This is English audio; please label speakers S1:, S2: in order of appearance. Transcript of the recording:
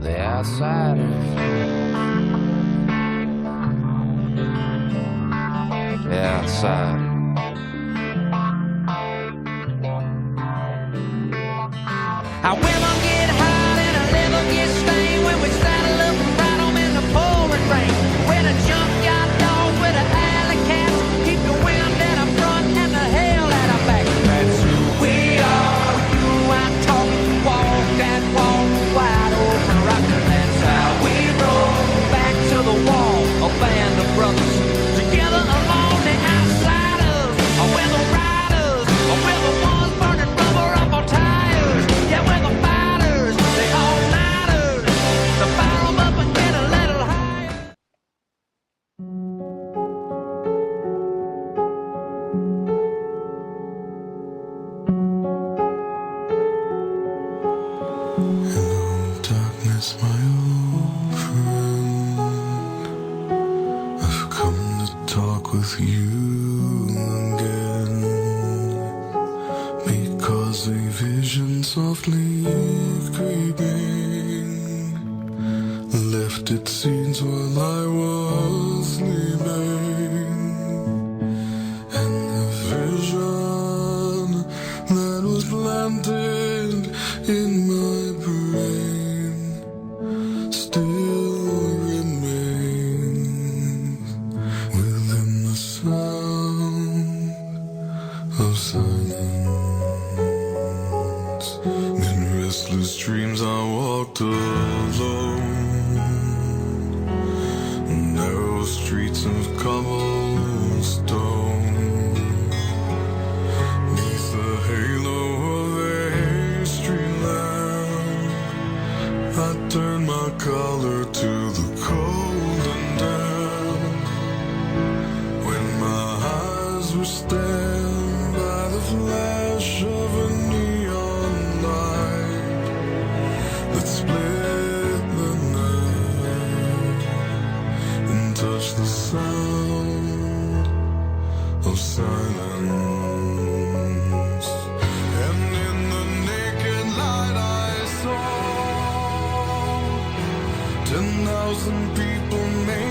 S1: the outsiders. The outsiders.
S2: Our women get hot and our liver gets stained when we saddle up and ride 'em in the pouring rain. We're the junkyard dogs with the alley cats, keep the wind at our front and the hell at our back. That's who we are. You ain't talking, walk that walk, wide open rockin'. That's how we roll. Back to the wall, a band of brothers together along the outsiders. We're the riders, we're the ones burning rubber up our tires. Yeah, we're the fighters, the all-nighters, to fire 'em up and get a little higher.
S3: Hello, darkness, my old friend. I've come to talk with you again, because a vision softly creeping left its seeds while I was sleeping, and the vision that was planted in my brain still remains within the sound of silence. In restless dreams I walked alone, narrow streets of cobblestone, neath the halo of a street lamp. I turned my collar to the cold and damp, when my eyes were stabbed by the flash of a neon light that split the night and touched the sound of silence. And in the naked light I saw 10,000 people made